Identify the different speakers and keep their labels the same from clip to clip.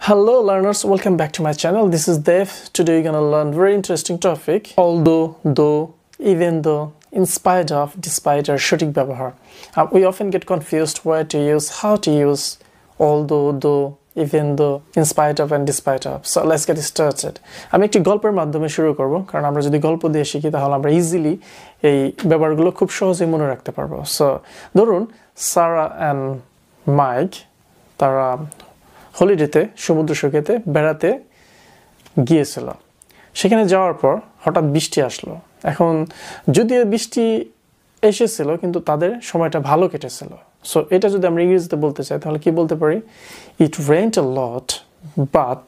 Speaker 1: Hello learners, welcome back to my channel. This is Dev. Today you're gonna learn very interesting topic. Although, though, even though, in spite of, despite or সঠিক ব্যবহার. We often get confused where to use, how to use although, though, even though, in spite of and despite of. So let's get started. আমি একটি গল্পের মাধ্যমে শুরু করব কারণ আমরা যদি গল্প দিয়ে শিখি তাহলে আমরা ইজিলি এই ব্যবহারগুলো খুব সহজেই মনে রাখতে পারবো। সো ধরুন সারা এন্ড মাইক তারা হলিডেতে সমুদ্র সৈকতে বেড়াতে গিয়েছিল। সেখানে যাওয়ার পর হঠাৎ বৃষ্টি আসলো। এখন যদিও বৃষ্টি এসেছিল কিন্তু তাদের সময়টা ভালো কেটেছিল। সো এটা যদি আমরা ইংরেজিতে বলতে চাই তাহলে কি বলতে পারি? It rained a lot but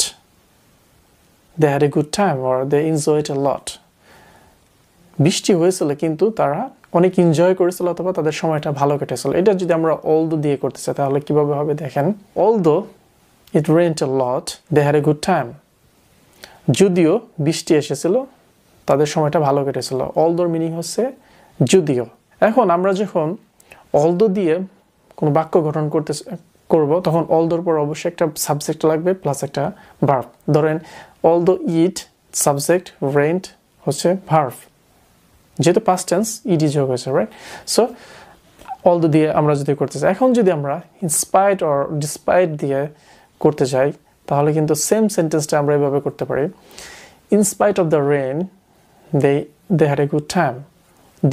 Speaker 1: they had a good time or they enjoyed a lot. বৃষ্টি হয়েছিল কিন্তু তারা অনেক এনজয় করেছিল অথবা তাদের সময়টা ভালো কেটেছিল। এটা যদি আমরা although দিয়ে করতে চাই তাহলে কিভাবে হবে দেখেন। Although it rained a lot, they had a good time. যদিও বৃষ্টি এসেছিল তাদের সময়টা ভালো কেটেছিল। Although মিনিং হচ্ছে যদিও। এখন আমরা যখন although দিয়ে কোনো বাক্য গঠন করব তখন although পর অবশ্যই একটা সাবজেক্ট লাগবে প্লাস একটা ভার্ব। ধরেন although it সাবজেক্ট, rained হচ্ছে ভার্ব। যেহেতু past tense ed যোগ হয়েছে, রাইট? সো although দিয়ে আমরা যদি করতে চাই, এখন যদি আমরা in spite or despite দিয়ে করতে চাই তাহলে কিন্তু সেম সেন্টেন্সটা আমরা এভাবে করতে পারি। In spite of the rain they had a good time.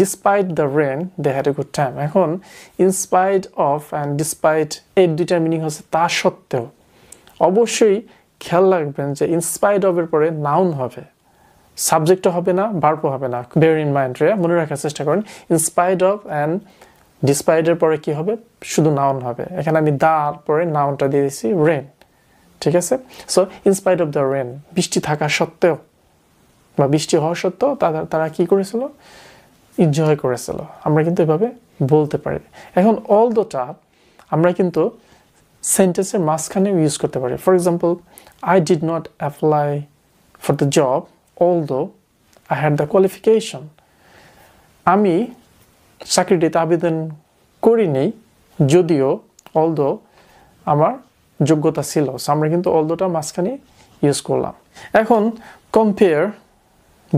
Speaker 1: Despite the rain they had a good time. এখন in spite of and despite এই দুইটা মিনিং হচ্ছে তা সত্ত্বেও। অবশ্যই খেয়াল রাখবেন যে in spite of এর পরে নাউন হবে, সাবজেক্টও হবে না, ভার্বও হবে না। bear in mind, মনে রাখার চেষ্টা করেন। in spite of and despite এর পরে কি হবে? শুধু নাউন হবে। এখানে আমি দার পরে নাউনটা দিয়ে দিয়েছি rain, ঠিক আছে? So in spite of the rain, বৃষ্টি থাকা সত্ত্বেও বা বৃষ্টি হওয়া সত্ত্বেও তারা কি করেছিল? এনজয় করেছিল। আমরা কিন্তু এভাবে বলতে পারি। এখন althougghটা আমরা কিন্তু সেন্টেন্সের মাঝখানে ইউজ করতে পারি। For example, I did not apply for the job although I had the qualification. আমি চাকরিটিতে আবেদন করিনি যদিও although আমার যোগ্যতা ছিল। আমরা কিন্তু althougghটা মাঝখানে ইউজ করলাম। এখন compare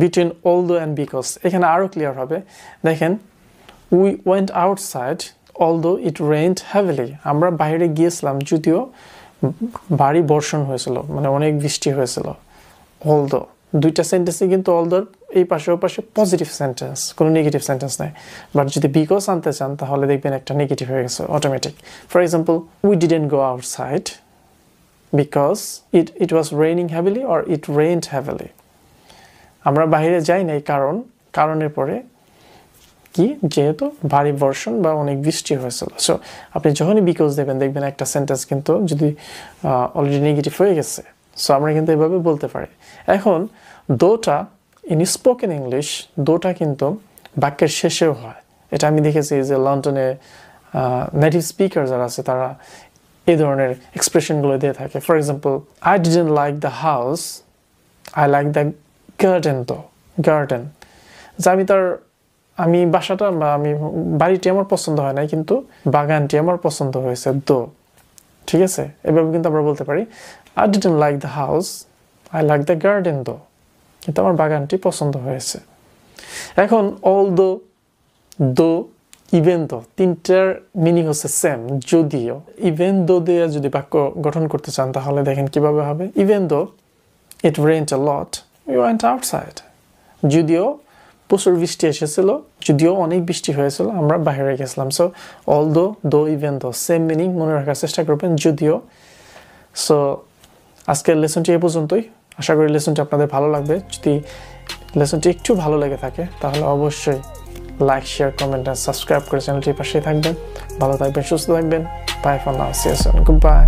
Speaker 1: between although and because, এখানে আরো ক্লিয়ার হবে। দেখেন we went outside although it rained heavily. আমরা বাইরে গিয়েছিলাম যদিও ভারী বর্ষণ হয়েছিল, মানে অনেক বৃষ্টি হয়েছিল। although দুইটা সেন্টেন্সে কিন্তু although এই পাশে ও পাশে পজিটিভ সেন্টেন্স, কোনো নেগেটিভ সেন্টেন্স নাই। বাট যদি বিকজ আনতে চান তাহলে দেখবেন একটা নেগেটিভ হয়ে গেছে automatic. For example, we didn't go outside because it was raining heavily or it rained heavily. আমরা বাইরে যাই নাই কারণের পরে কি? যেহেতু ভারী বর্ষণ বা অনেক বৃষ্টি হয়েছিল। সো আপনি যখনই বিকজ দেবেন দেখবেন একটা সেন্টেন্স কিন্তু যদি অলরেডি নেগেটিভ হয়ে গেছে। সো আমরা কিন্তু এভাবে বলতে পারি। এখন দোটা ইন স্পোকেন ইংলিশ, দোটা কিন্তু বাক্যের শেষেও হয়। এটা আমি দেখেছি যে লন্ডনে নেটিভ স্পিকার যারা আছে তারা এই ধরনের এক্সপ্রেশনগুলো দিয়ে থাকে। For example, I didn't like the house, I like the garden though. Garden, যে আমি বাসাটা বা আমি বাড়িটি আমার পছন্দ হয় না কিন্তু বাগানটি আমার পছন্দ হয়েছে দো, ঠিক আছে? এভাবে কিন্তু আমরা বলতে পারি I didn't like the house, I like the garden though. কিন্তু আমার বাগানটি পছন্দ হয়েছে। এখন although, though, even though তিনটার মিনিং হচ্ছে সেম, যদিও। even though দিয়ে যদি বাক্য গঠন করতে চান তাহলে দেখেন কিভাবে হবে। even though it rained a lot, we went outside. যদিও প্রচুর বৃষ্টি এসেছিল, যদিও অনেক বৃষ্টি হয়েছিল, আমরা বাইরে গেছিলাম। So although, though, even though same meaning মনে রাখার চেষ্টা করবেন, যদিও। সো আজকের লেসনটি এই পর্যন্তই। আশা করি লেসনটি আপনাদের ভালো লাগবে। যদি লেসনটি একটু ভালো লেগে থাকে তাহলে অবশ্যই লাইক, শেয়ার, কমেন্ট আর সাবস্ক্রাইব করে চ্যানেলটির পাশেই থাকবেন। ভালো থাকবেন, সুস্থ থাকবেন। Bye for now, see you soon, good bye.